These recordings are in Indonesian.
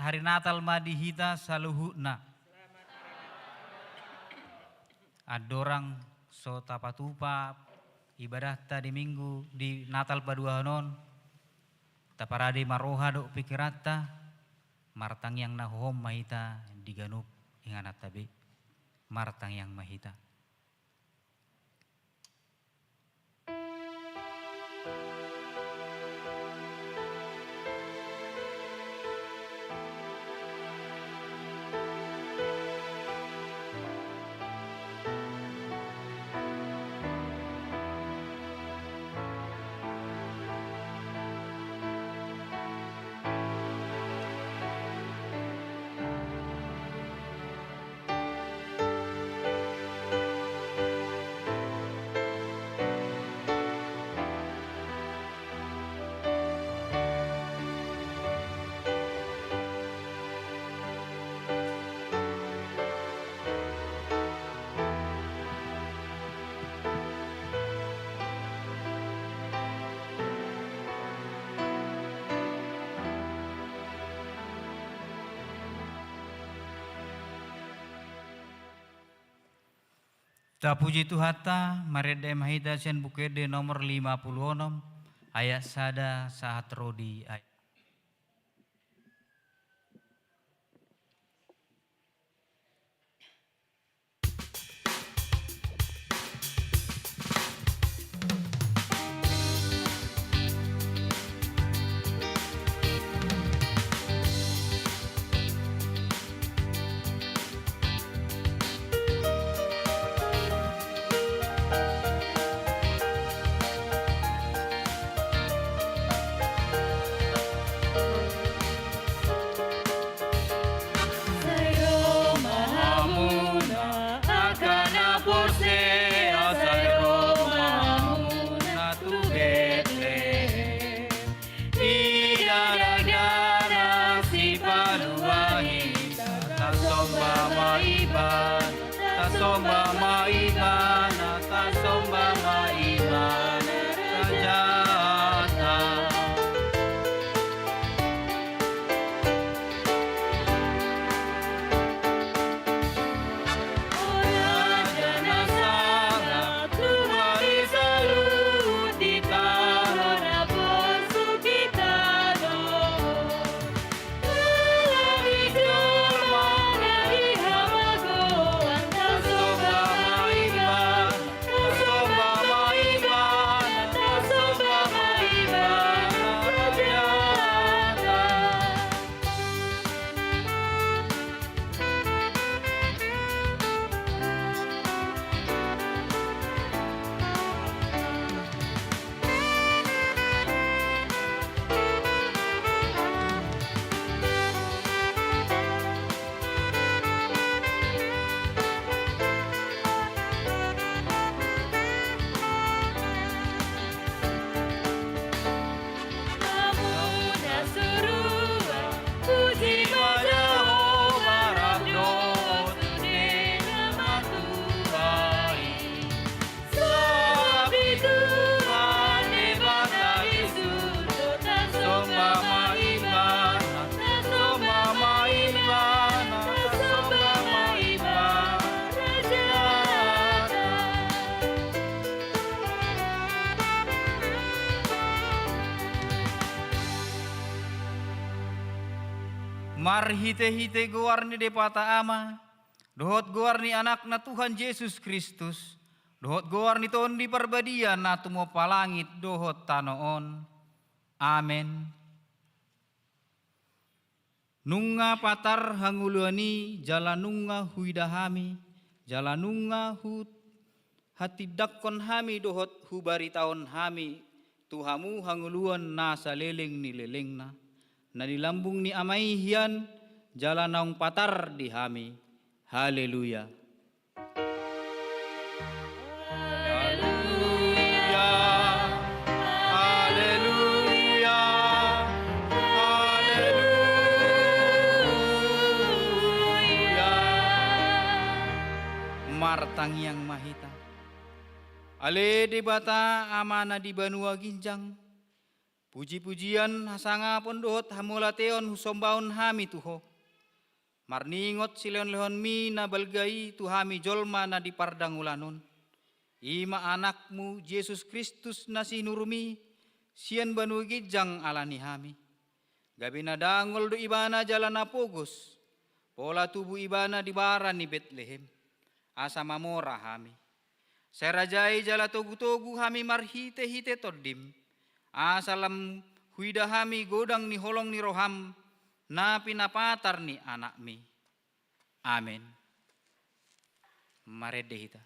hari Natal madihita saluhuna. Adorang so tapatupa ibadah tadi minggu di Natal paduanon. Taparadi maroha do pikirata martang yang nahom mahita diganup inganat tabi martang yang mahita. Ta puji Tuhata, marede mahita sen bukede nomor 56 ayat sada saat rodi ayat. Tasomba maibana, tasomba maibana, rajata. Raja Nasara, Tuhan salut di tanah aborsu kita doh. Mar hite-hite goarni depata ama, dohot goarni anak na Tuhan Yesus Kristus, dohot goarni ton di perbadian na tumo palangit dohot tanoon. Amen. Nunga patar hanguluani jalanunga huidahami, jalanunga hut hatidakkon hami dohot hubari taon hami, Tuhamu hanguluan nasa leleng ni lelengna. Na dilambung ni amai hian jalan naung patar di hami. Haleluya. Haleluya. Haleluya. Haleluya. Martang yang mahita. Ale debata amana di Banua Ginjang. Puji-pujian hasanga pondohot hamulateon husombaon hami tuho. Marningot sileon lehon mi na balgai tuhami jolma na dipardangulanon. Ima anakmu Yesus Kristus na sinurumi sian banugijang alani hami. Gabi na dangol do ibana jalan apogos. Pola tubuh ibana di baran ni Betlehem. Asa mamora hami. Serajai jala togu-togu hami marhite-hite todim. Asalam huida hami godang ni holong ni roham na pinapatar ni anak mi. Amin. Marede hita.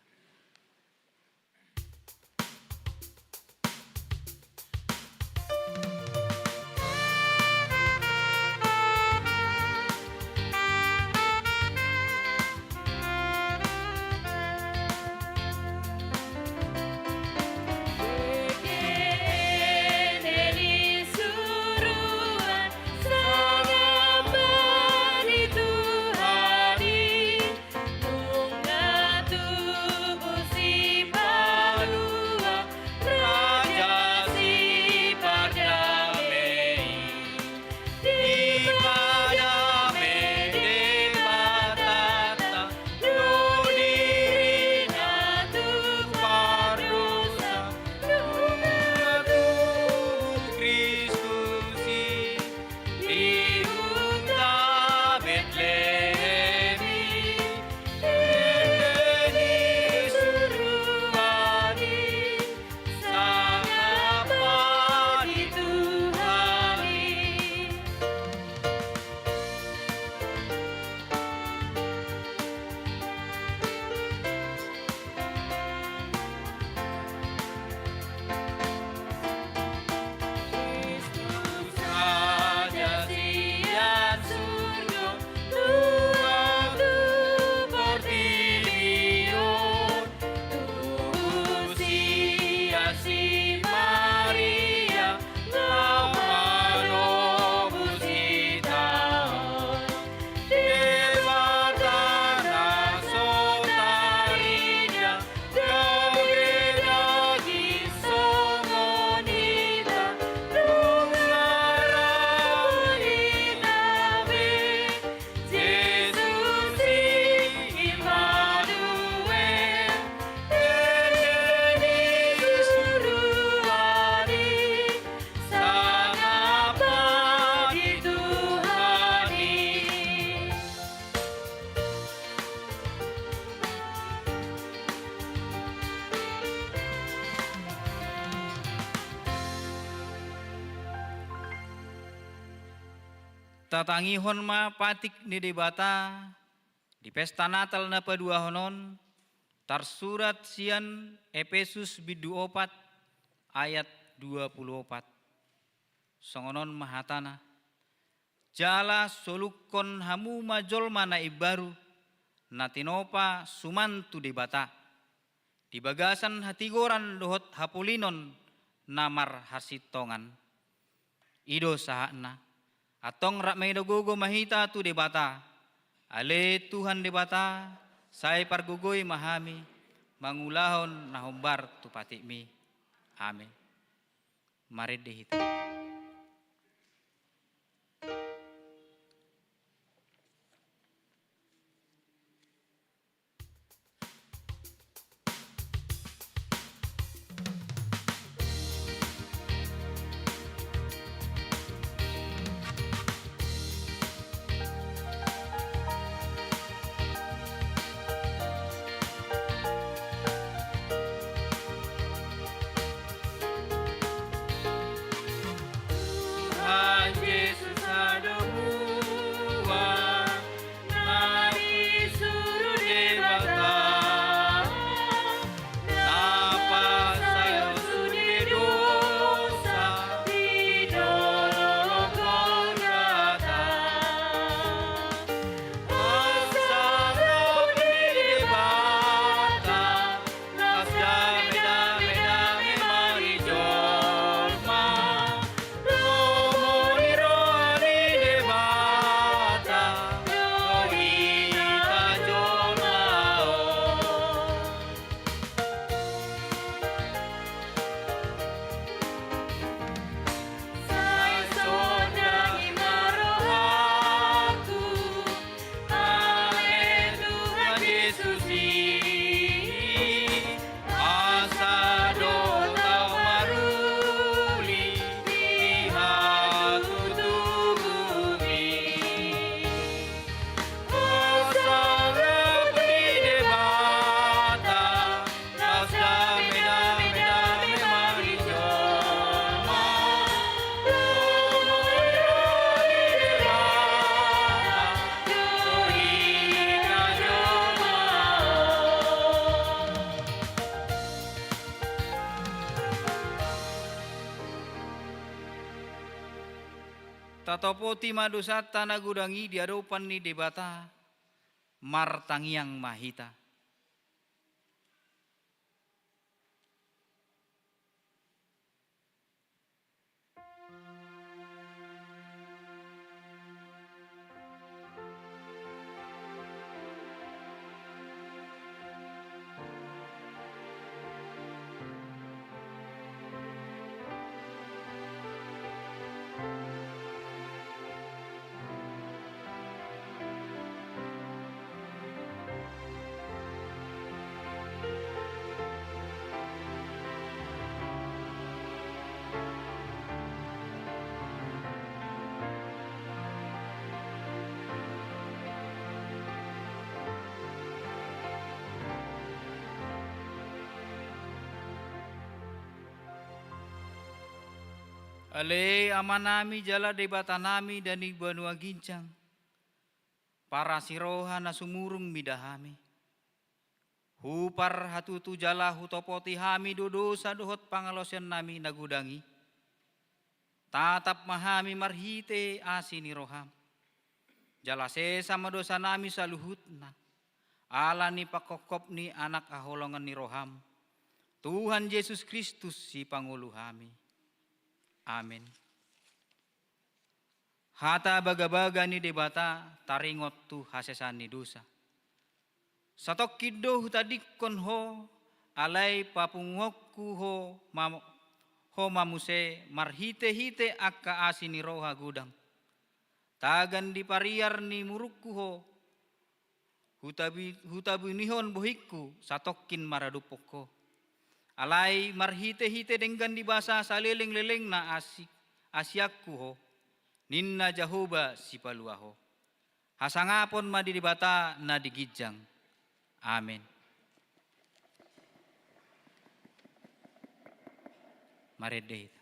Tatangihon ma patik ni debata di pesta Natal na paduahonon tarsurat sian Efesus bidu 4 ayat 24. Songonon mahatana jala solukon hamu majol mana ibaru natinopa sumantu debata di bagasan hatigoran dohot hapulinon namar hasitongan ido sahana atong rakmay dogogo mahita tu debata. Ale Tuhan debata, say pargugoy mahami, mangulahon na humbar tu pati mi. Amin. Marid dehita. Tatopoti madusata nagudangi di hadapan ni debata martangiang mahita. Ale amanami jala debata nami dan banua gincang. Para siroha na sumurung midahami. Hupar hatutu jala hutopoti hami dodosa dohot pangalosian nami nagudangi. Tatap mahami marhite asini roham. Jala sesa madosa nami saluhutna. Ala ni pakokop ni anak aholongan ni roham. Tuhan Yesus Kristus si pangulu hami. Amin. Hata baga-baga ni debata taringot tu hasesan ni dosa. Satok kido hutadikon ho alai papungokku ho mamuse marhite-hite akka asini roha gudang. Tagan di pariar ni murukku ho hutabi nihon bohikku satokin maradupoko. Alai marhite-hite dengan di basa saliling-liling na asiakku ho. Ninna jahoba si paluaho. Hasangapon madidibata na digijang. Amin. Maredeh.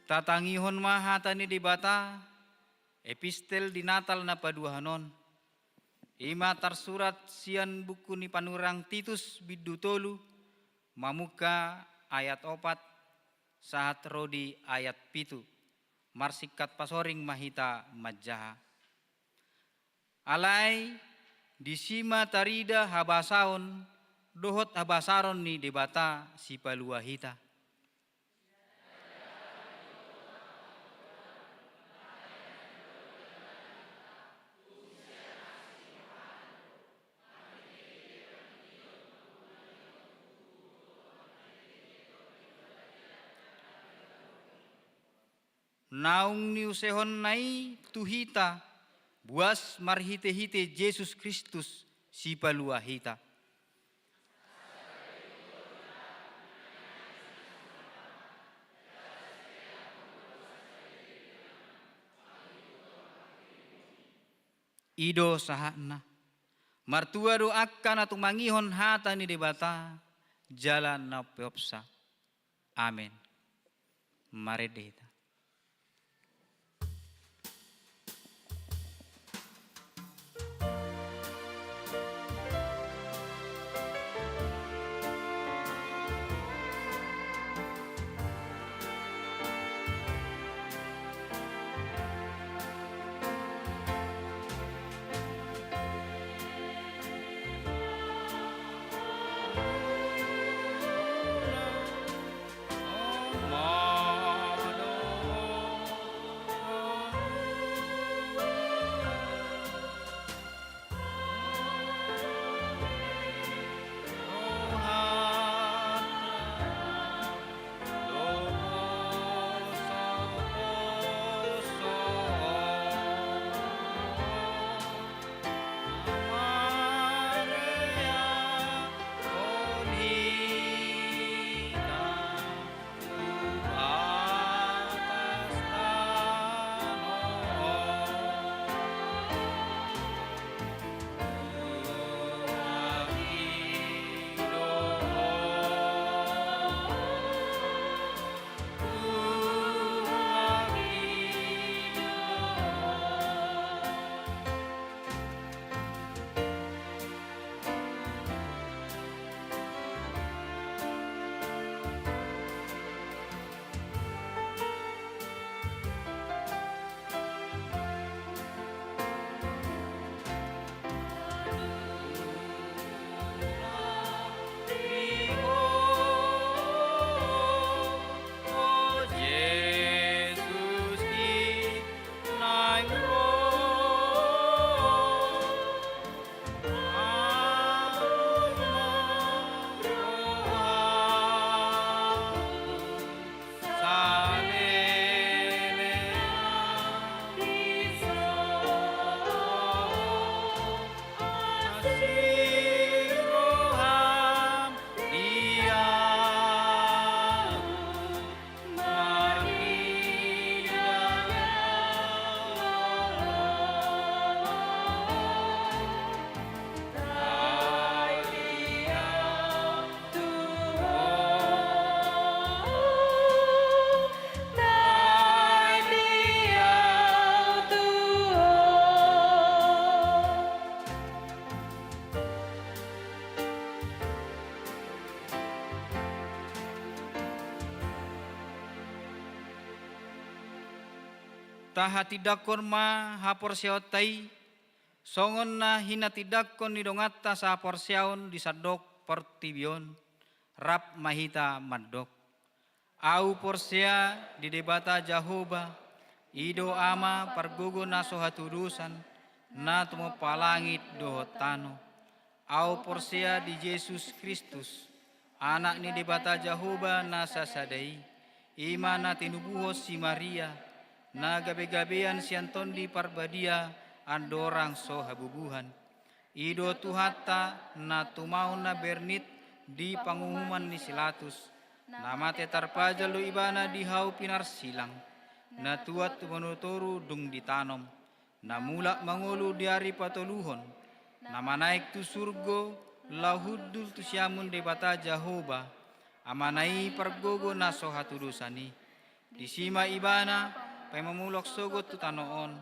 Tatangihon mahata ni dibata, epistel di Natal na paduhanon. Ima tarsurat sian buku ni panurang Titus bidutolu, mamuka ayat 4, sahat rodi ayat 7, marsikat pasoring mahita majaha. Alai disima tarida habasaon, dohot habasaron ni debata si paluahita. Naung ni usehon nai tuhita buas marhite-hite Yesus Kristus si paluahita. Ido sahana Martua doakan atau mangihon hata ni debata jalan na peopsa. Amin. Mari deta. Taha tidakon ma hapor seotai songon na hina tidakon ni dongata sa hapor seon di sadok pertibion rap mahita mandok. Au porsea di debata Jahoba ido ama pargogo na sohatudusan na tumo palangit dohotano. Au porsea di Yesus Kristus anak ni debata Jahoba na sasadai ima na tinubuhos si Maria na gabe-gabean sianton di parbadia andorang so habubuhan. Ido tuhata na tumau na bernit di pangumuman ni Silatus. Nama te tarpajal lo ibana di hau pinar silang. Na tuat manutoru dung ditanom. Na mulak mangulu diari patoluhon. Nama naik tu surgo lahudul tu siamun debata Jahoba. Amanai pergogo na so hatudusani. Disima ibana pemamulok sogot tu tanoon,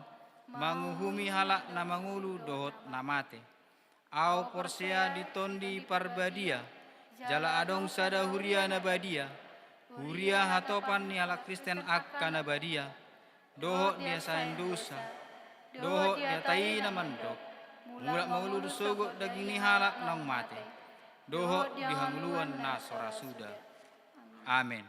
manguhumi halak na mangulu dohot namate. Au porsea ditondi parbadia, jala adong sada huria na badia, huria hatopan ni halak Kristen akka na badia, dohot dia sain dosa, dohot dia tai na mandok, mulak mangulu sogot daging ni halak nang mate, dohot dihanguluan na sorasuda. Amin.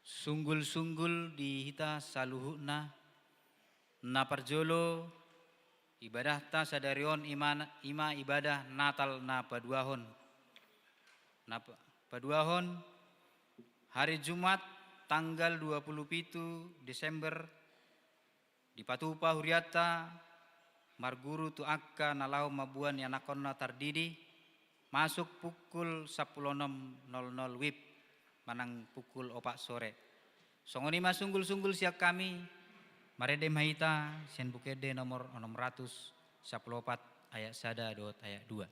Sunggul-sunggul di hita saluhuna na parjolo ibadah ta sadarion ima ibadah Natal na paduahon. Na paduahon hari Jumat tanggal 27 Desember di Patupa Huriata marguru tu akka nalau mabuan yanakon na tardidi masuk pukul 16.00 WIB manang pukul 4 sore. Songoni masunggul-sunggul siap kami marede mahita sen bukede nomor 614 ayat sada dot ayat 2.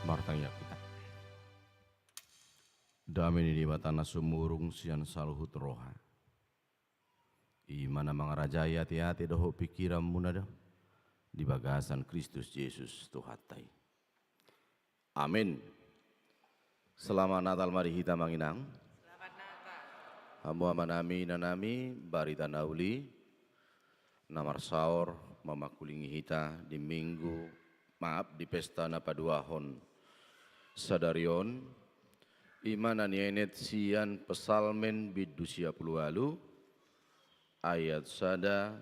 Martang kita. Damai di batana sumurung sian saluhut roha. Imana mangarajaya hati-hati doho pikiran munada di bagasan Kristus Yesus Tuhatai. Amin. Selamat Natal mari kita manginang. Selamat Natal. Hamu amanami nanami barita nauli namar saur mamakulingi hita di minggu di pesta napaduahon sadarion imana nienet sian pesalmen bidusia pulualu ayat sada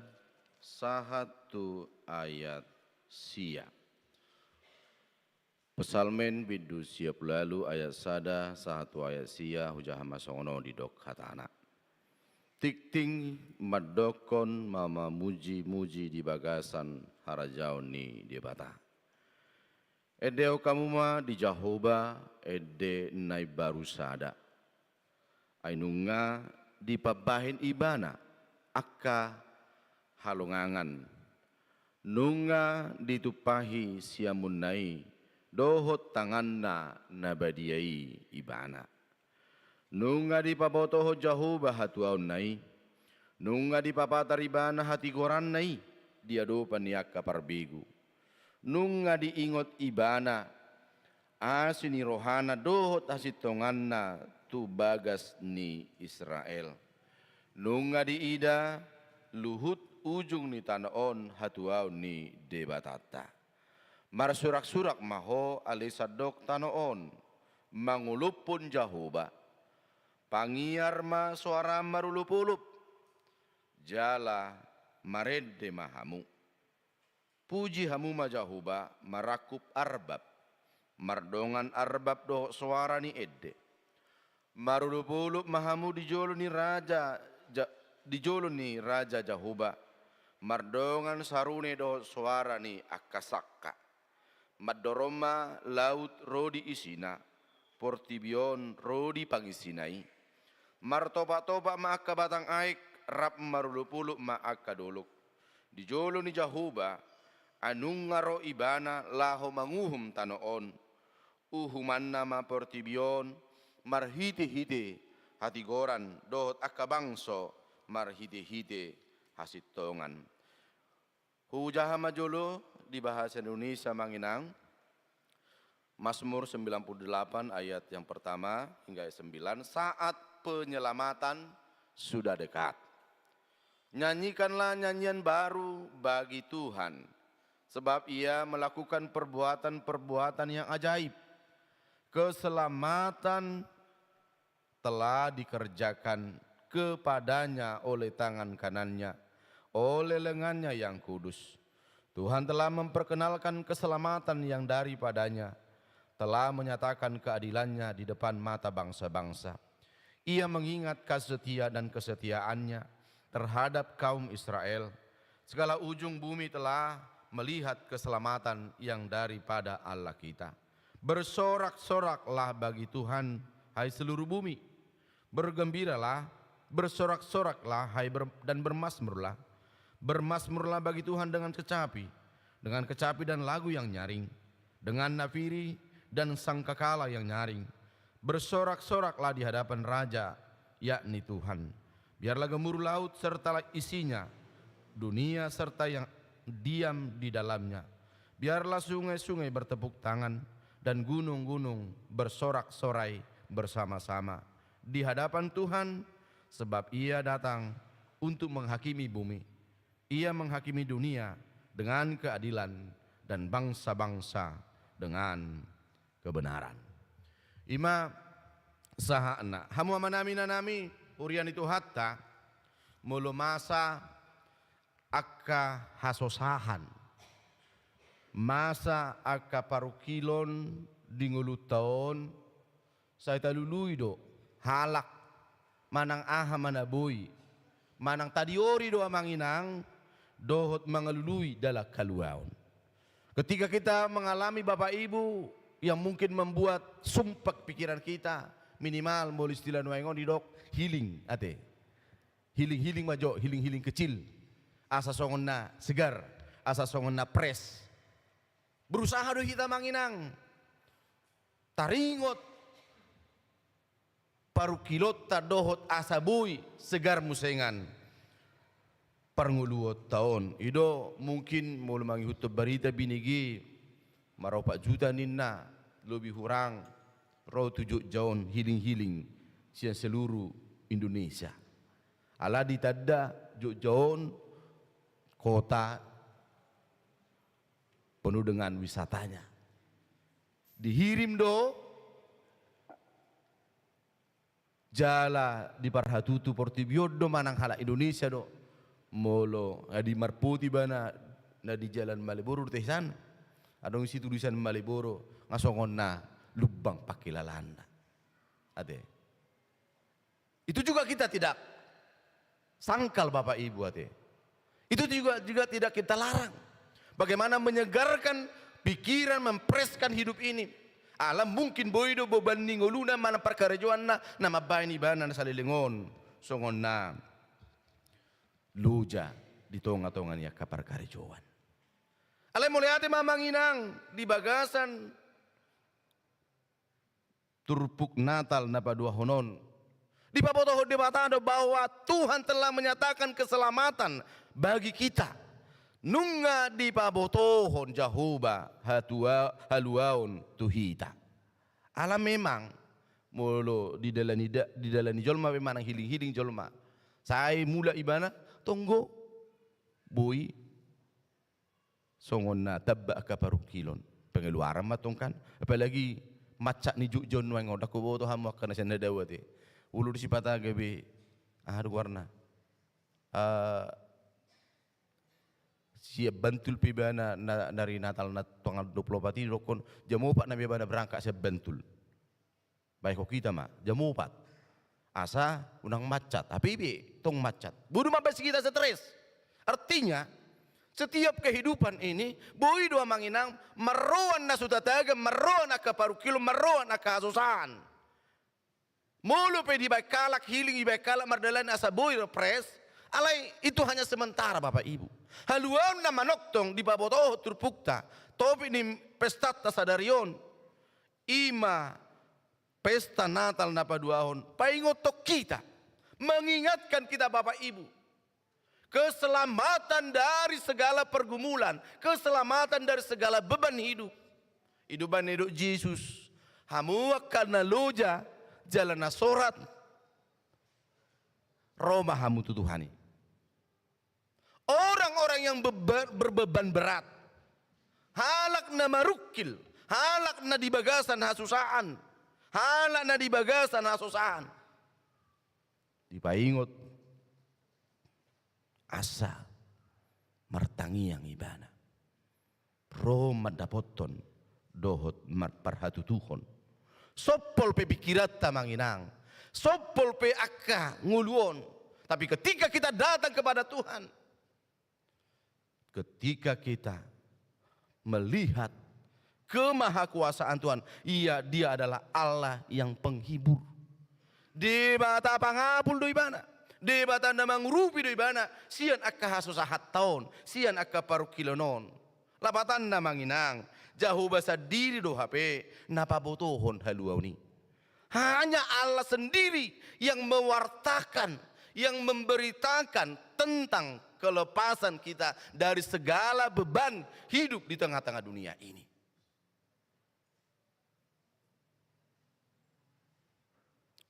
sahatu ayat sia. Pesalmen bidusia pulualu ayat sada sahatu ayat sia hujahama songono di dok hatana. Tikting madokon mama muji-muji di bagasan harajauni di bata. Edeo kamuma di Jahoba ede nai baru sada. Ainunga di pabahin ibana akka halongangan. Nunga ditupahi siamunai dohot tanganna nabadiai ibana. Nunga di pabotoho Jahoba hatuaun nai. Nunga di papataribana hati goran nai. Dia do paniaka parbigu. Nunga diingot ibana asini rohana dohot asitonganna tu bagas ni Israel. Nunga diida luhut ujung ni tanaon hatuau ni debatata. Marsurak-surak maho alisadok tanaon mangulupun Jahoba. Pangiar ma suara marulupulup jala marede mahamu. Puji hamu majahuba marakup arbab. Mardongan arbab do suara ni edde. Marulupulup mahamu dijolo ni raja Jahuba. Mardongan sarune do suara ni akasakka. Madoroma laut rodi isina. Portibion rodi pangisinai. Martoba-toba maaka batang aik. Rap marulupulup maaka doluk. Dijolo ni Jahuba. Anungaro ibana laho manguhum tanoon. Uhuman nama portibion marhite-hite hati goran dohot akabangso marhite-hite hasitongan. Hujaha majolo di bahasa Indonesia manginang. Mazmur 98 ayat yang pertama hingga 9. Saat penyelamatan sudah dekat. Nyanyikanlah nyanyian baru bagi Tuhan, sebab Ia melakukan perbuatan-perbuatan yang ajaib. Keselamatan telah dikerjakan kepadanya oleh tangan kanannya, oleh lengannya yang kudus. Tuhan telah memperkenalkan keselamatan yang daripadanya, telah menyatakan keadilannya di depan mata bangsa-bangsa. Ia mengingat kasih dan kesetiaannya terhadap kaum Israel. Segala ujung bumi telah melihat keselamatan yang daripada Allah kita. Bersorak-soraklah bagi Tuhan, hai seluruh bumi. Bergembiralah, bersorak-soraklah, dan bermasmurlah. Bermasmurlah bagi Tuhan dengan kecapi dan lagu yang nyaring, dengan nafiri dan sangkakala yang nyaring. Bersorak-soraklah di hadapan Raja, yakni Tuhan. Biarlah gemuruh laut serta isinya, dunia serta yang diam di dalamnya. Biarlah sungai-sungai bertepuk tangan dan gunung-gunung bersorak-sorai bersama-sama di hadapan Tuhan, sebab Ia datang untuk menghakimi bumi. Ia menghakimi dunia dengan keadilan dan bangsa-bangsa dengan kebenaran. Ima sahana hamu manami nanami urian itu hatta mulu masa akka hasosahan, masa akka parukilon dingulu taon saya talului do halak manang aha manaboy manang tadiori do amanginang dohot mangalului dalam kaluaon. Ketika kita mengalami Bapak Ibu yang mungkin membuat sumpek pikiran kita, minimal mau istilah nuengon di dok healing ate, healing majo, healing kecil, asa songon na segar, asa songon na pres. Berusaha do kita manginang, taringot, parukilot tadohot asa bui segar musengan. Parnguluot tahun, ido mungkin mau manghut berita binigi, marau 4 juta ninna, lebih kurang, roh 7 jauh healing siang seluruh Indonesia. Ala ditanda jauh kota penuh dengan wisatanya. Dihirim do jala di parhatutu portibiodo manang hala Indonesia do molo di marputi bana na di jalan Malioboro teh sana. Adong isi tulisan Malioboro ngasongon na lubang pakilalanda. Ade. Itu juga kita tidak sangkal Bapak Ibu ade. Itu juga tidak kita larang. Bagaimana menyegarkan pikiran, mempreskan hidup ini. Alam mungkin boido bobanding uluna mana perkara joanna nama baini bana na salilingon songon na luja di tonga-tongan ya kapar karjoan. Alay mulai ate mamanginang di bagasan turpuk Natal napa dua honon. Di pabotoh debatado bahwa Tuhan telah menyatakan keselamatan bagi kita. Nunga di pabotohon Jahuba haluaun tuhita. Alam memang mulu di dalam jolma memang hiling jolma. Saya mula ibana tunggu boy songon na tabba ka parukilon pengeluaran matongkan apalagi macak ni juk jon wang odak ko to hamu kana sen dawate ulu di sipata gabe warna siap bantul pibana dari Natal na tanggal 24 rokon jam 4 na bana berangkat siap bantul baik kok kita mah jam 4 asa unang macat tapi tong macat budu mabes kita stres. Artinya setiap kehidupan ini boi doa manginang meroan na sutataga meroan na kaparukilo meroan na kasusahan mulu pe di bakalak healing di bakalak mardalan asa boi repres alai itu hanya sementara Bapak Ibu. Haluan na manoktong di babotoh turpukta topi ni pestat sadarion ima pesta Natal na paduahon paingotok kita mengingatkan kita Bapak Ibu keselamatan dari segala pergumulan, keselamatan dari segala beban hidup. Hidupan hidup Yesus hamuak karena loja jalan nasorat Roma hamu tutuhani. yang berbeban berat. Halak na marukil, halak na di bagasan hasusaan, halak na di bagasan hasusaan. Dipaingot asa martangi yang ibana. Pro madapoton dohot marparhatutuhon. Sopol pe pikirat tamanginang, sopol pe akka nguluon. Tapi ketika kita datang kepada Tuhan, ketika kita melihat kemahakuasaan Tuhan, Dia adalah Allah yang penghibur. Di bata pangapul doi bana, di bata namang rupi doi bana, sian akka hasusahat tahun, sian akka parukilonon. Lapatan namanginang, jauh basa diri do hape, napabotohon haluau ni. Hanya Allah sendiri yang mewartakan, yang memberitakan tentang kelepasan kita dari segala beban hidup di tengah-tengah dunia ini.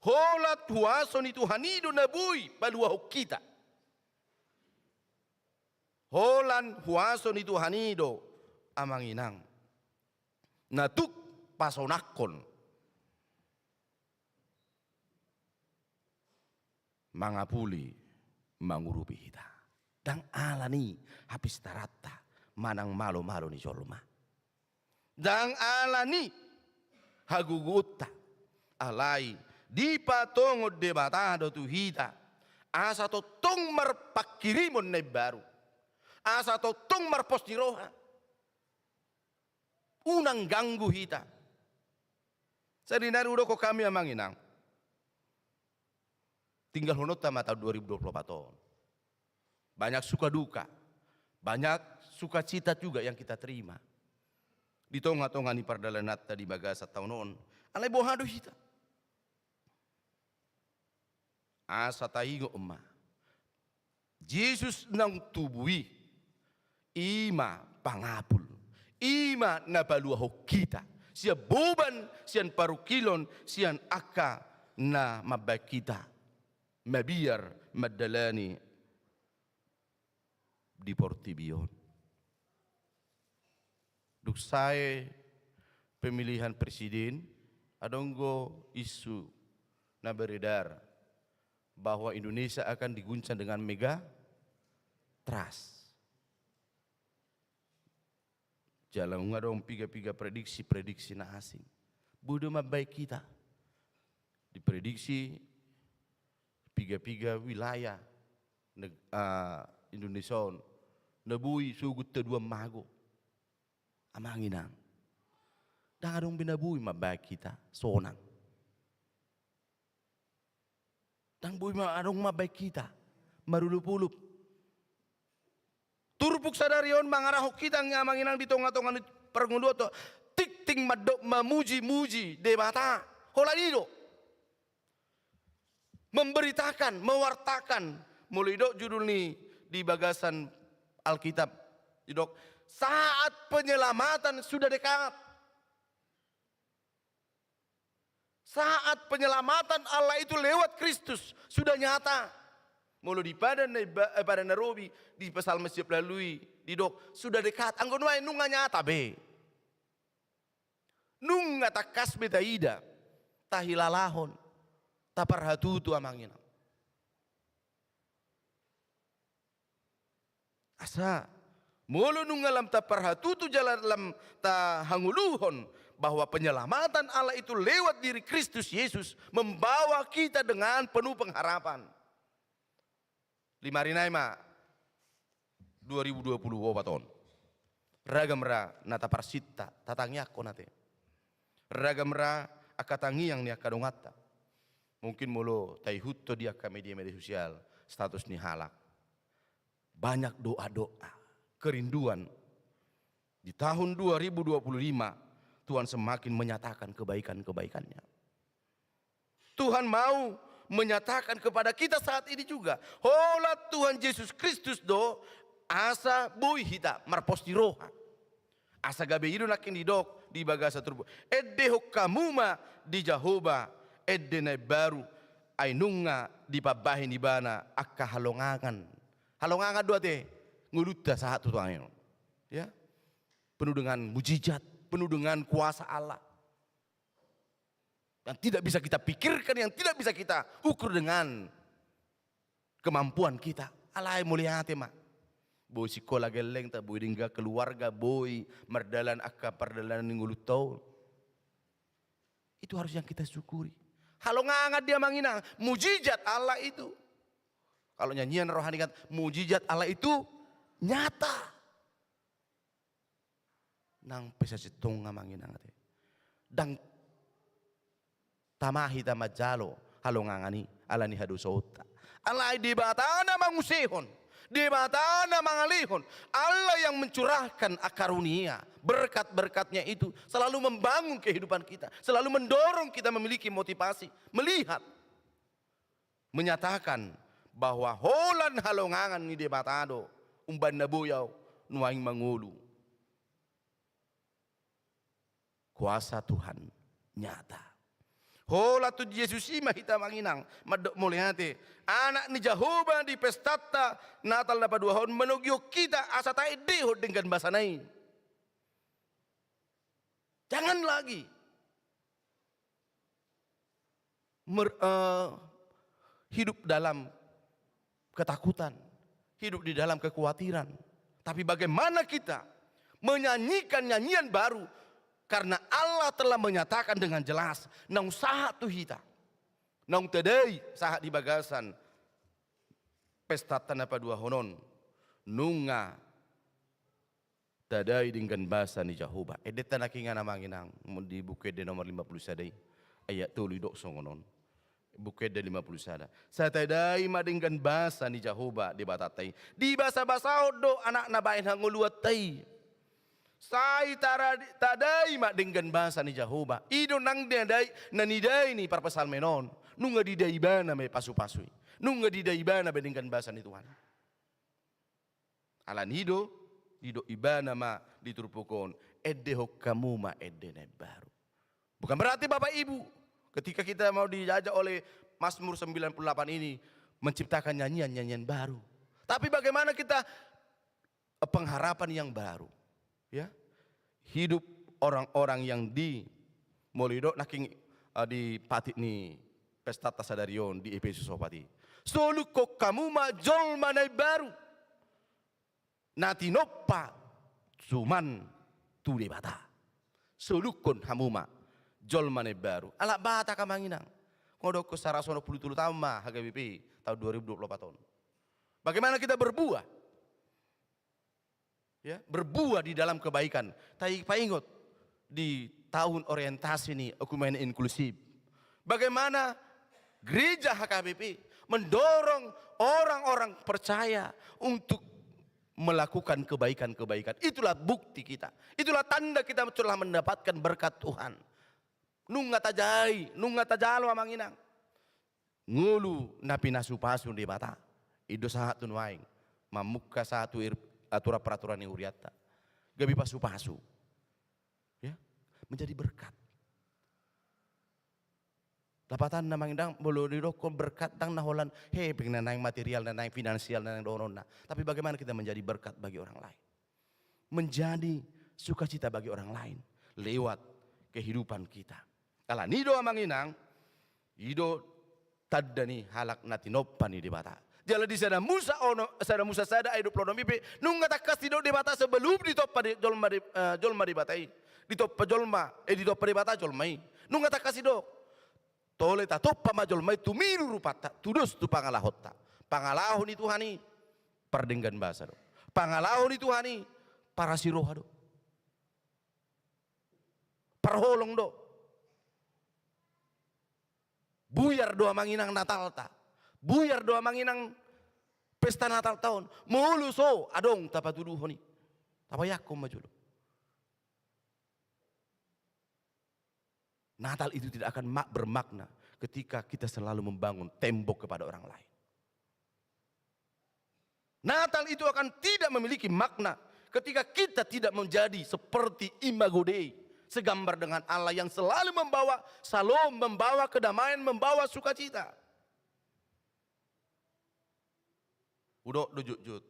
Holat huason itu hanido nabui paluahuk kita. Holan huason itu hanido amanginang. Natuk pasonakon. Mangapuli mangurupi kita. Dang alani habis tarata manang malo-malo ni solma. Dang alani haguguta alai di patongo debatado tu hita. Asa to tong marpakirimon na baru. Asa to tong marpostiroha. Unang ganggu hita. Sa dinarudo ko kami amanginang. Tinggal honot tahun 2024. Banyak suka duka, banyak sukacita juga yang kita terima. Di tengah-tengah ni perdalanat tadi bagasa tahun alai bohado kita. Asa taingo emma. Yesus nang tubui ima pangapul, ima nabaluaho kita. Siya beban, sian parukilon, sian akka na mabak kita. Mabiar madalani di Portibion. Duksai pemilihan presiden, adonggo isu na beredar bahwa Indonesia akan diguncang dengan mega trust. Jalan ngadong piga-piga prediksi na asing. Budo mabaik kita. Diprediksi piga-piga wilayah Indonesia nabui sugut kedua mago amanginang dan adong binabui mabak kita sonang dan bui adong mabak kita marulup-ulup turpuk sadarion mangarahok kita ngamanginang di tongah-tongah pergunduan to tik-ting madok mamuji-muji debata holanido memberitakan, mewartakan mulai dok judul ni di bagasan Alkitab dok saat penyelamatan sudah dekat, saat penyelamatan Allah itu lewat Kristus sudah nyata mulai di pada Nairobi di pasal masjid lalui di dok sudah dekat anggon wae nunga nyata be nunga takas betaida tahilalahon taparhatutu amangina. Asa mulu nungalam taparhatutu jalan lam ta hanguluhon bahwa penyelamatan Allah itu lewat diri Kristus Yesus membawa kita dengan penuh pengharapan. 5 Rinaima 2020 wabaton. Ragamra nata parsita tatangnya konate. Ragamra akatangi yang ni akadongata. Mungkin mulu taihuto dia ke media-media sosial status ni halak. Banyak doa-doa, kerinduan. Di tahun 2025 Tuhan semakin menyatakan kebaikan-kebaikannya. Tuhan mau menyatakan kepada kita saat ini juga. Hola Tuhan Yesus Kristus do asa bui hita marpostiroha. Asa gabe idu nakin didok di bagasa turbo. Edde hokamuma di Jahoba. Edene baru ainunga di pabahin ibana akka halongangan. Halongangan dua te nguluta saat tu tuangin. Ya. Penuh dengan mujizat, penuh dengan kuasa Allah. Yang tidak bisa kita pikirkan, yang tidak bisa kita ukur dengan kemampuan kita. Allah yang mulia hati mak. Boy sekolah geleng tak, boy hingga keluarga, boy merdalan akka perdalan ngulut tau. Itu harus yang kita syukuri. Kalau ngangat dia manginang, mujizat Allah itu. Kalau nyanyian rohani kan, mujizat Allah itu nyata. Nang pesa sitong nga manginang ate. Dang tamahi tamajalo halo ngangani ala ni hadu sota. Allah di batana mangusihon, di batana mangalihon. Allah yang mencurahkan akarunia, berkat-berkatnya itu selalu membangun kehidupan kita, selalu mendorong kita memiliki motivasi, melihat, menyatakan bahwa holan halongangan ni di batado umban nabuyau nuaing mangulu. Kuasa Tuhan nyata. Hola tu Yesus ima hita manginang madok muliate anak ni Jehovah di pestata Natal dapat 2 tahun menugio kita asa tae deho dengan basanai. Jangan lagi hidup dalam ketakutan, hidup di dalam kekhawatiran. Tapi bagaimana kita menyanyikan nyanyian baru? Karena Allah telah menyatakan dengan jelas, nang sahat tu hita, nang tedai sahat di bagasan, pesta tanpa 2 honon, nunga tedai dengan bahasa ni Jehovah. Edet tanakingan namanginang, di buku de nomor 50 sadai, ayat tu lidok songonon, buku de 50 sada. Sa tedai ma dengan bahasa ni Jehovah di batatai, di bahasa-bahasa do anak nabain hanguluat tai. Sai tadai mak dengan bahasa ni Jehovah. Ido nang dai nanidai ni para pasal menon. Nunga di daibana me pasu-pasui. Nunga di daibana dengan bahasa ni Tuhan. Alan hido ibana ma diturpukon. Eddeho kamu ma edene baru. Bukan berarti Bapak Ibu ketika kita mau dijajah oleh Mazmur 98 ini menciptakan nyanyian-nyanyian baru. Tapi bagaimana kita pengharapan yang baru? Ya, hidup orang-orang yang di Molido naking di patik ni pesta tasadarion di Efesus opati. Solu kok kamu majol manai baru. Nati noppa cuman tu de bata. Solukon hamuma jol manai baru. Ala bata kamanginang. Ngodok ke sarasono 10 tahun mah HGBP tahun 2024 tahun. Bagaimana kita berbuah? Ya, berbuah di dalam kebaikan. Tapi ingat di tahun orientasi ini ekumen inklusif. Bagaimana gereja HKBP mendorong orang-orang percaya untuk melakukan kebaikan-kebaikan. Itulah bukti kita. Itulah tanda kita telah mendapatkan berkat Tuhan. Nunga tajai, nunga tajalo amanginang. Ngulu napi nasupasu di mata. Ido sahat tunwaing. Mamuka satu aturan-peraturan yang uriata. Gabi pasu-pasu. Ya, menjadi berkat. Dapatan namang dang bolo dirokon berkat dang naholan pengen naing material dan naing finansial dan naing donona. Tapi bagaimana kita menjadi berkat bagi orang lain? Menjadi sukacita bagi orang lain lewat kehidupan kita. Kalau nido amanginang, ido tadani halak natinopani di bata. Jala di sana Musa sada hidup lono mipe nunga takas tido di bata sebelum ditoppa di jolma di batai. Ditoppa jolma di toppa di bata jolmai. Nunga takas tido. Tole ta toppa ma jolmai tumiru rupata tudus tu pangalahota. Pangalahon itu hani perdenggan bahasa do. Pangalahon itu hani para siroha do. Parholong do. Buyar doa manginang Natal ta. Buyar doa manginang pesta Natal tahun. Mulu so adong tapatuduh ni. Tapayakom majulo. Natal itu tidak akan bermakna ketika kita selalu membangun tembok kepada orang lain. Natal itu akan tidak memiliki makna ketika kita tidak menjadi seperti imago Dei. Segambar dengan Allah yang selalu membawa salom, membawa kedamaian, membawa sukacita. Udah jut.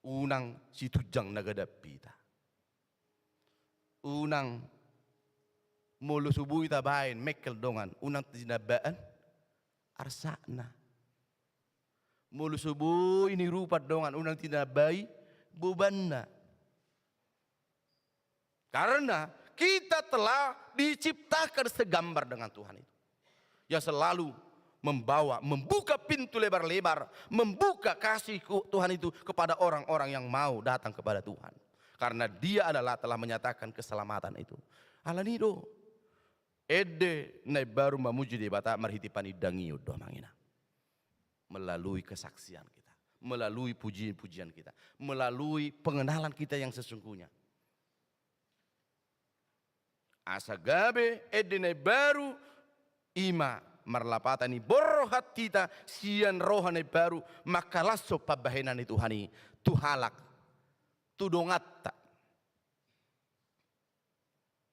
unang situjang nagadapita. Unang mulu subuh ita bain mekel dongan unang tinabaan arsana. Mulu subuh ini rupat dongan unang tinabai bubanna. Karena kita telah diciptakan segambar dengan Tuhan itu. Yang selalu membuka pintu lebar-lebar, membuka kasih Tuhan itu kepada orang-orang yang mau datang kepada Tuhan. Karena dia telah menyatakan keselamatan itu. Alanido, ede nai baru memuji di bata marhitipani dangiyo do mangina. Melalui kesaksian kita, melalui pujian-pujian kita, melalui pengenalan kita yang sesungguhnya. Asagabe ede nai baru ima marlapatani borrohat kita sian rohane baru makalaso pabahenan itu hani tuhalak tudongatta.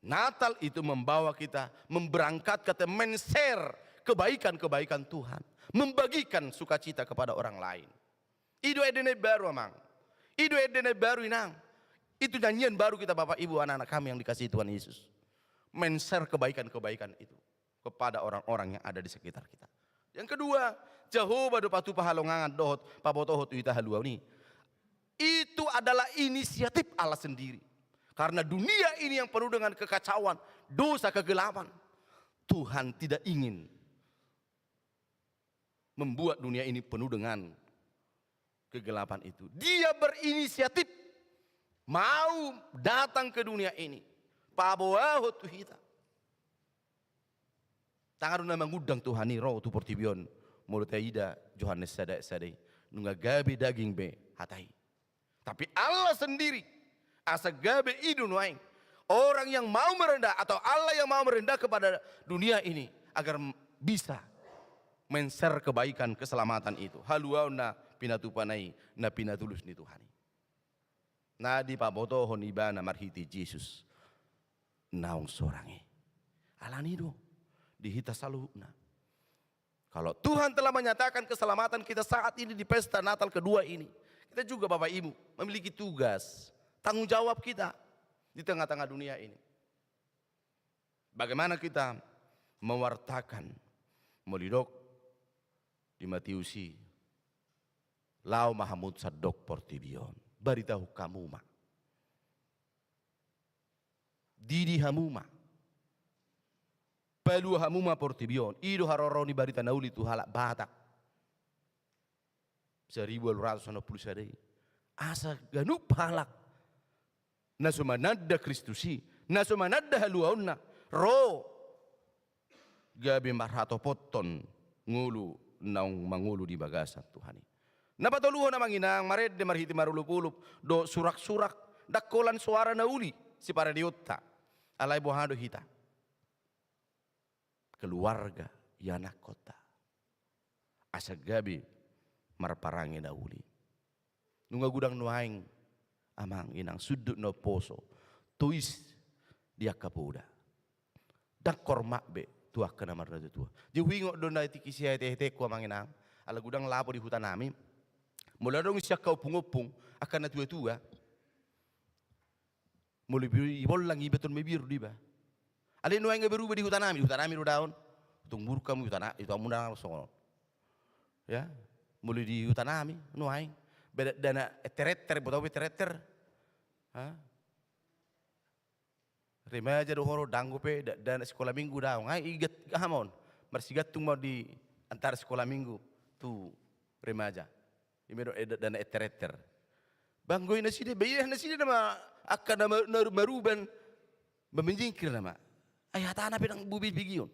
Natal itu membawa kita memberangkat kata men-share kebaikan-kebaikan Tuhan, membagikan sukacita kepada orang lain. Itu edene baru amang. Itu edene baru inang. Itu nyanyian baru kita Bapak Ibu anak-anak kami yang dikasihi Tuhan Yesus. Men-share kebaikan-kebaikan itu kepada orang-orang yang ada di sekitar kita. Yang kedua, Jehovah do patu pahalongangan dohot pabotohot uita haluau ni. Itu adalah inisiatif Allah sendiri. Karena dunia ini yang penuh dengan kekacauan, dosa, kegelapan. Tuhan tidak ingin membuat dunia ini penuh dengan kegelapan itu. Dia berinisiatif mau datang ke dunia ini. Paboahot tuhita. Tangaruna mengudang Tuhan ni roh tu portibion. Mulut Aida Johannes sadai nunga gabi daging be hatai. Tapi Allah sendiri asagabe idunuaing orang yang mau merendah atau Allah yang mau merendah kepada dunia ini agar bisa men-share kebaikan keselamatan itu. Haluau na pinatupanai na pinatulus ni Tuhan. Na di pabotohon ibana marhiti Jesus naong sorangi. Alanido dihita saluna. Kalau Tuhan telah menyatakan keselamatan kita saat ini di pesta Natal kedua ini, kita juga Bapak Ibu memiliki tugas, tanggung jawab kita di tengah-tengah dunia ini. Bagaimana kita mewartakan, melidok di Matiusi, lau mahamud sadok portibion, baritahu kamuma, didi hamuma, palu hamuma portibion, ido haroroni barita nauli tu halak batak. 1260 sadai asa ganup halak nasumanadda Kristusi nasumanadda haluauna ro gabi marhato potton ngulu naung mangulu di bagasan Tuhani napatuluho na manginang maredde marhiti marulupulup do surak-surak dakkolan suara nauli si para diotta alay bohado hita keluarga yanak kota asa gabi marparangi dauli. Nunga gudang nuaing amang inang sudut no poso tuis dia kapuda. Dakor makbe tuak kena marna tua. Jewingo dona tikisia teh ku amang inang ala gudang lapo di hutan nami. Mula dong siak kau pungopung akan na tua. Muli ibol lang ibeton mebiru diba. Ale nuaing berubah di hutan nami rudaun. Tungbur kamu hutan itu amuna songo. Ya. Mulai di utanami, nuaing, beda dana tereter, botau tereter, remaja dohoro danggu pe dana sekolah minggu dah, ngai igat hamon, marsigat tung mau di antara sekolah minggu tu remaja, ini dana tereter, banggoy nasi deh, bayar nasi deh nama akan nama maruban, memenjingkir nama, ayah tanah pedang bubi bigion.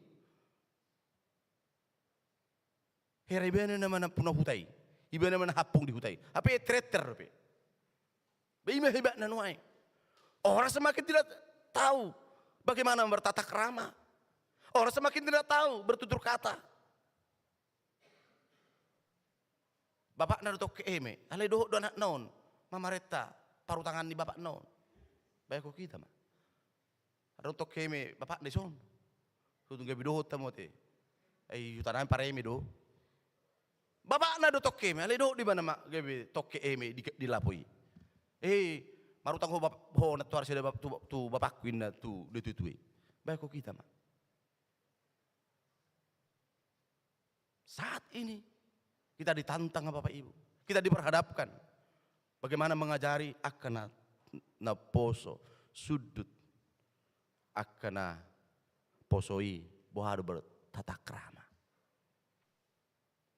Hera ibana nama punah hutai, ibana nama hapung di hutai. Apa treter pe? Bagaimana hebat nanuai? Orang semakin tidak tahu bagaimana bertata krama. Orang semakin tidak tahu bertutur kata. Bapak nado tok eme, ale doh do anak non, mamareta paru tangan di bapak non. Baik kok kita mah. Ada tok eme bapak deson. Tutung gabi doh tamote. Ay yutanam pareme do. Bapak na do tokke me ale do di mana mak gabe tokke eme di lapoi. marutang ho na tuar sida tu bapak kuin na tu detutui. Baik kok kita mah. Saat ini kita ditantang Bapak Ibu. Kita diperhadapkan bagaimana mengajari akan na poso sudut akan na posoi bohar bertata krama.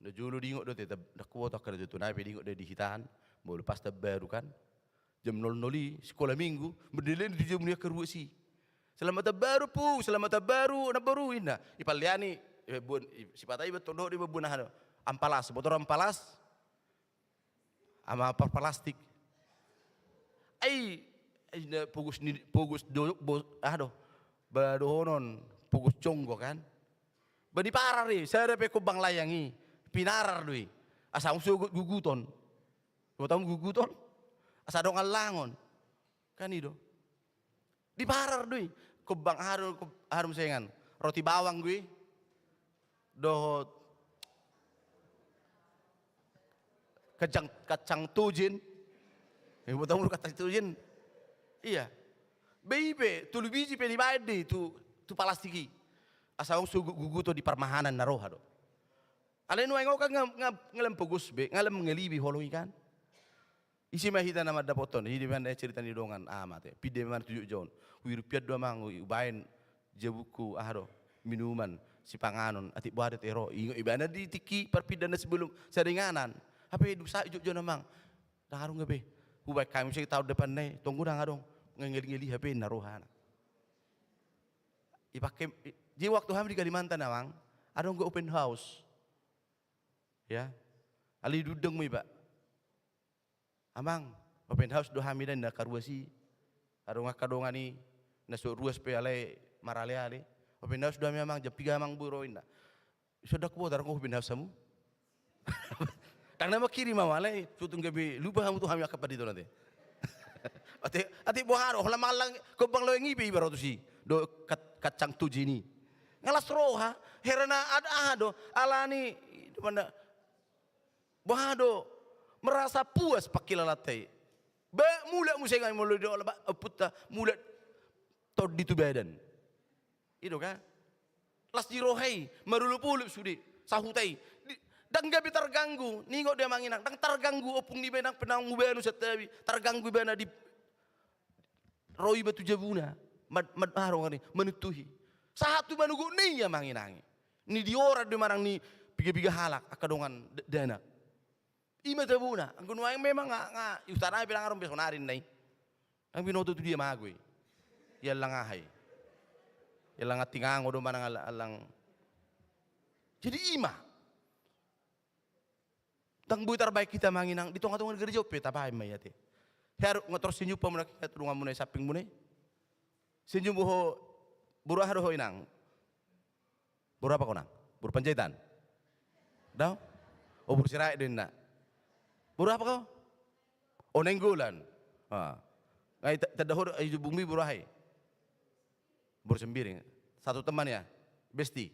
Na julu dingok dote da kuota kada tu na pe dingok de dihitan, mau lepas baru kan. Jam 00 sekolah minggu berdelen di jam dia kerusi. Selamat baru pu, selamat baru na baru inda. Ipaliani sipatai betul di bebunah ampalas, motor ampalas ama plastik. Pugus badonon pugus conggo kan. Badi parar ni, saya ada peko bang layangi, pinarar dui. Asa sugut guguton. Kau tahu guguton? Asa dong langon. Kan itu. Di parar dui. Kubang harum sengan. Roti bawang gue. Dohot kacang tujin. Ibu tahu kacang tujin? Iya. Baby, tulu biji peni bade tu palastiki. Asal sugu guguto di permahanan naroha do. Alenu engok kan ngalem pogus be, ngalem ngelibi holoi kan. Isi mahita nama dapoton, ini mana cerita ni dongan amat. Pide mana 7 jon. Rupiah 2 mang, ubain jebuku ahro minuman si panganon ati buat tero. Ingat ibana di tiki perpidana sebelum seringanan. Apa itu sa 7 jon mang. Dangarung gabe. Ubai kami sih tahu depan nih, tunggu dangarung ngeli HP naroha. Ipakai di waktu kami di Kalimantan awang, ada nggak open house, ya, ali dudung mi pak, amang open house do kami dan nak karuasi, ada nggak kadongani, nasuk ruas pe ale marale ale, open house do kami amang japiga amang buroin dah, sudah kuat ada nggak open house kamu, tang nama kiri mawale, sutung gabi lupa kamu tu kami akan pada itu nanti, ati boharo, kalau malang kau bang lo yang ngipi baru tu si, do kacang tujini. Ngalas roha, herana ada alani mana bahado merasa puas pakilalatai. Ba mula musengai mulu do ba puta mula tod di tu badan. Itu kan? Las di rohai marulu-pulu sudi sahutai. Dan gabi terganggu, ningok dia manginang, dan terganggu opung ni benang penang ubanu setabi, terganggu bana di roi batu jabuna, mad harong ni menutuhi. Satu manugu ni ya manginangi. Ni diora di marang ni piga-piga halak akadongan dana. Ima tabuna. Ang kunuang memang nga utara bilang aron besonarin nai. Ang binoto tu dia magui. Yalang ahay. Yalang atingango do manang alang. Jadi ima. Tang buitar baik kita manginang di tonga-tonga gereja pe tapay mayate. Her ngotor sinyu pa mo na tulungan mo na saping mo na. Sinyu mo ho buru haro ho inang. Buru apa kau nang? Buru penjahitan. Dah? Oh buru sirai din na. Buru apa kau? Oh nenggulan. Ah. Ngai tadahur ayu bumi buru hai. Buru sembiring. Satu teman ya. Besti.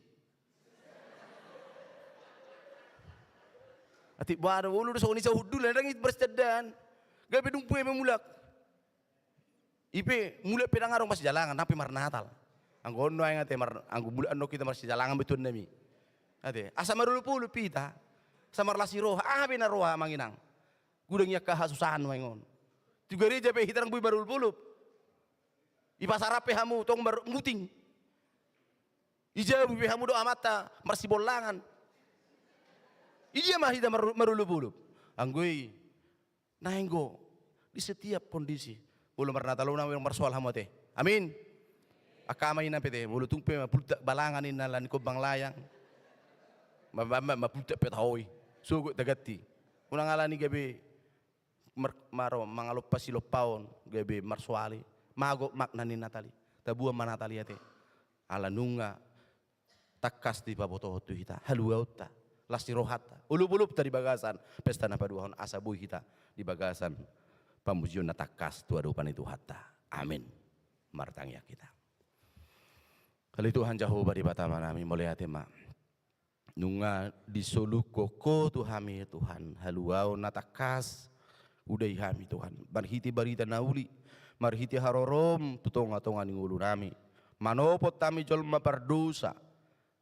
Ati baru ulu so ni sa hudul nang bersedan. Gabe dumpu memulak. Ipe mulak pedang arong pas jalangan tapi mar Natal. Anggo no ang ate mar anggo bulan no kita masih jalangan betul nami. Ate asa marulu-pulu pita. Samar lasi roha abi na roha manginang. Gudang yak kahasusahan mangon. Ti gereja pe hitarang bui barul-pulu. I pasar pe hamu tong bar nguting. Ija pe hamu do amata marsi bolangan. Ija mah hita marulu-pulu. Anggoi nahenggo di setiap kondisi. Belum pernah tahu nama yang marsoal hamu ate. Amin. Akamay na pete, bulu tumpe mapulta balangan ni nalan ko bang layang. Mapulta pet hoy. Sugot dagati. Unang alani gabi maro mangalop pasilo paon gabi marsuali. Mago makna ni Natali. Tabua manatali ate. Ala nunga takas di paboto tu hita. Haluauta. Lasti rohata. Ulu-ulup tadi bagasan. Pesta na paduahon asabu hita di bagasan. Pamujion na takas tuadupan itu hatta. Amin. Martangya kita. Kali Tuhan Jehovah di batama nami mulai tema. Nunga disoluko ko Tuhami Tuhan haluau natakas Udai hami Tuhan. Marhiti barita nauli. Marhiti harorom tutonga-tonga ni ngulu nami. Manopot tami jolma pardosa.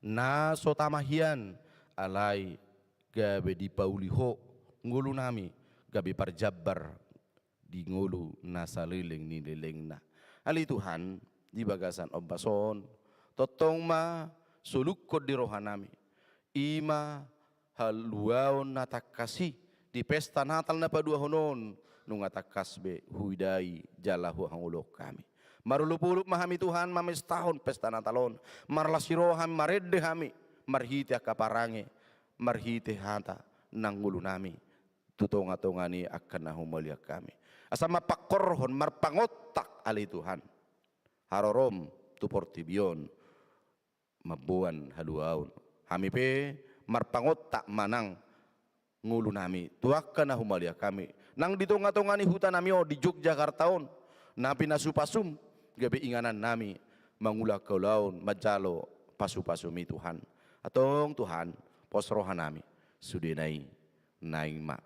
Na sotamahian alai gabe di pauliho ngulu nami. Gabe parjabar di ngulu nasa lileng ni lileng na. Ali Tuhan di bagasan obason. Totong ma sulukod di rohanami. Ima haluaon natak kasih di pesta Natal na padua honon nung atak kasbe huidai jalahu hangulok kami. Marulupulup mahami Tuhan mames tahun pesta Natalon. Marlasiro hami maredde hami marhite akaparange marhite hata nanggulu nami. Tutonga-tongani akan nahumalia kami. Asa mapakorhon marpangotak ali Tuhan. Harorom tuportibion mabuan haluaon. Hami pe marpangotak manang ngulu nami. Tuaka na humalia kami. Nang ditonga-tongani hutan nami di Yogyakarta on. Napi nasupasum gabi inganan nami mangula kaulaon majalo pasu-pasumi Tuhan. Atong Tuhan posrohan nami sudinai naing ma.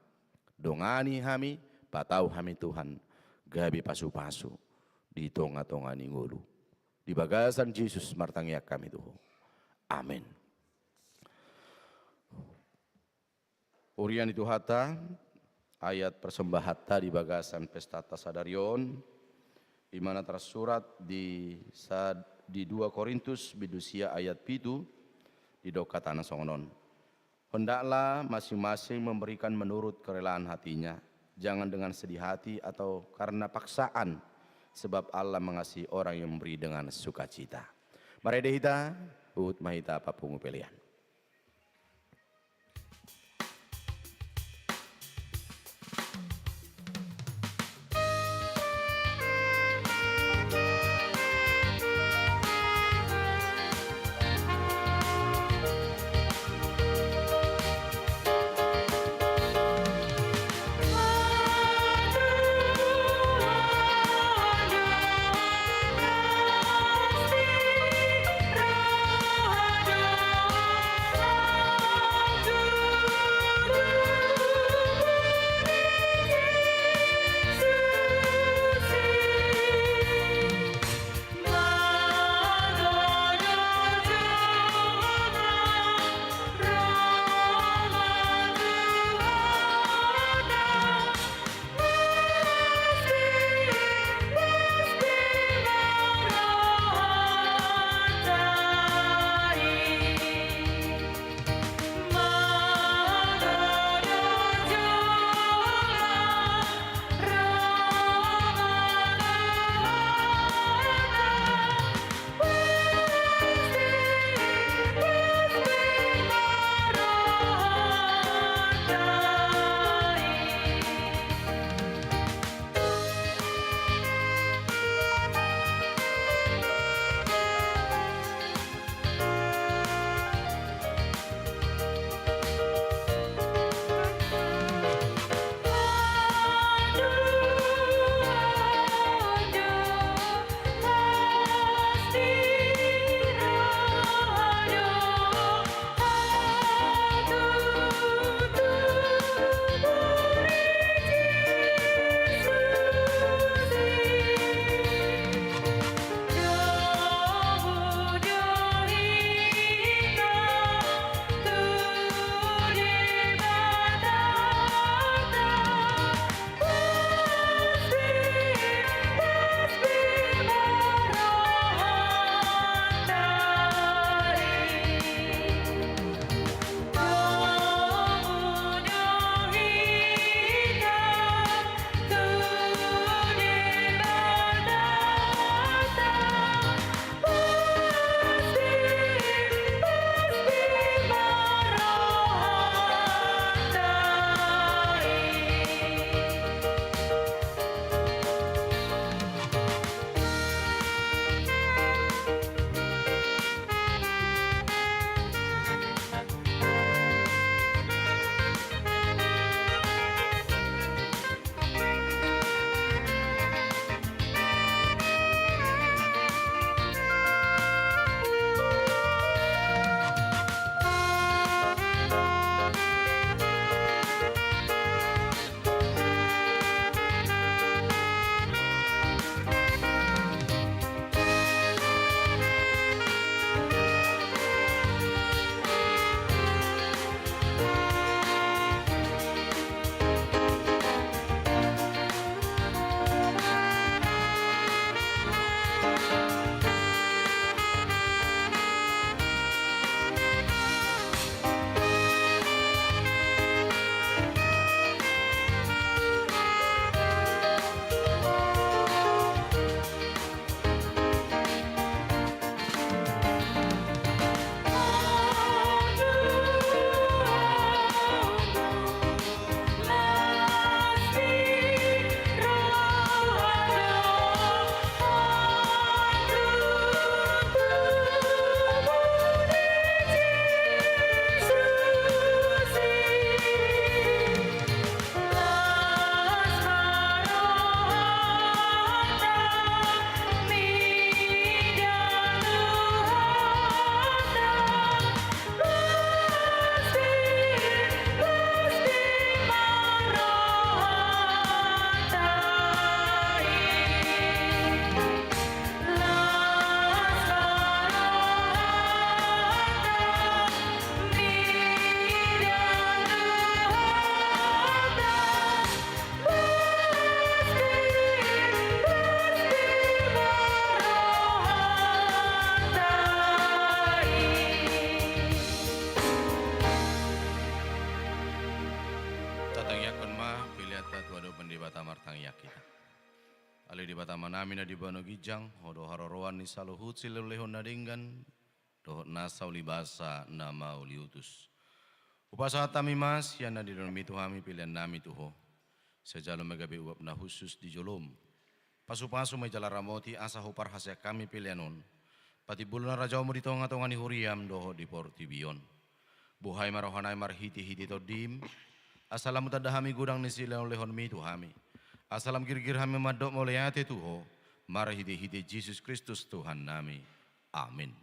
Dongani hami patau hami Tuhan gabi pasu-pasu di tonga-tongani ngulu. Di bagasan Yesus martangyak kami Tuhan. Amin. Urian itu hata ayat persembahata di bagasan pesta tasadarion di mana tersurat di 2 Korintus bidusia ayat 7 di dokatana songonon. Hendaklah masing-masing memberikan menurut kerelaan hatinya, jangan dengan sedih hati atau karena paksaan, sebab Allah mengasihi orang yang memberi dengan sukacita. Mari dehita ut mahita papungu pilihan. bata martang ya kita. Ali di bata manami na di bano gijang, hodo haroroan ni saluhut silulehon nadinggan, dohot nasau libasa nama uliutus. Upasa tami mas, yan na di donomi tuhami pilihan nami tuho. Sejalo magabi uap na khusus di jolom. Pasu-pasu may jala ramoti asa hupar hasya kami pilihanon. Pati bulan na rajaw mo dito nga tonga ni huriam doho di portibion. Buhay marohanay marhiti-hiti to dim. Asalam tadahami gudang ni sila olehon mi tuhami. Asalam girgir hami madok moleate tuho, marhiti-hiti Jesus Kristus Tuhan nami. Amin.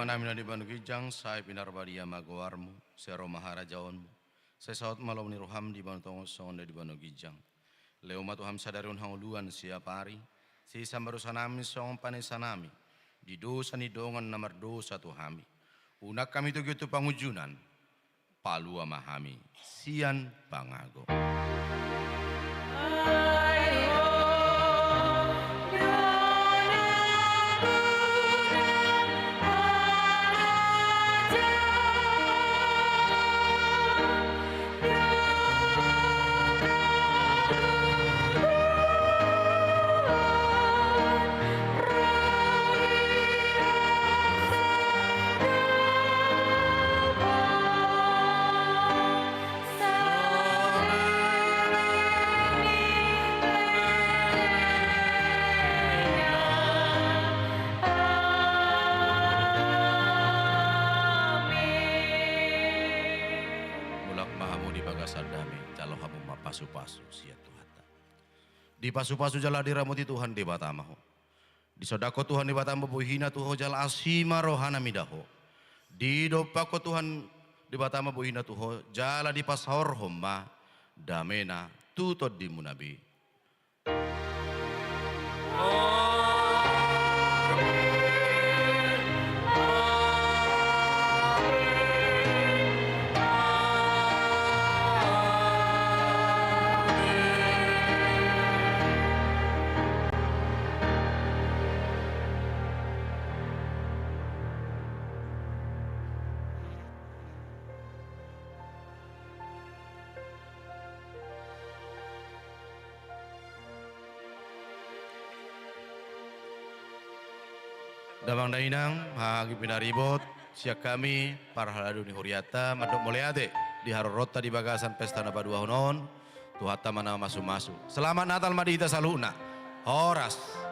Namin na di Banugijang, sa pinarbadia magawarmo, sa maharajaonmo, sa saot malaw ni Ruham di Banutongos sa onda di Banugijang. Leo matuham sa darun hanguluan siya pari, si isang barusan namin sa panisa namin, di dosa ni dongan na mardosa tuhami. Unak kami tugyuto pangujunan, palua mahami, siyan pangago. Pasu-pasu siya Tuhata. Di pasu-pasu jala diramoti Tuhan di batamaho. Di sodako Tuhan di batamaho buhina tuho jala asima rohana midaho. Di dopako Tuhan di batamaho buhina tuho jala di pasahor homma damena tutod di munabi. Damang dainang, hagi pinaribot, siak kami, para haladu ni huriata, madok moleade, di harorota di bagasan pesta na padua honon, tuhata mana masu-masu. Selamat Natal madita saluna, horas.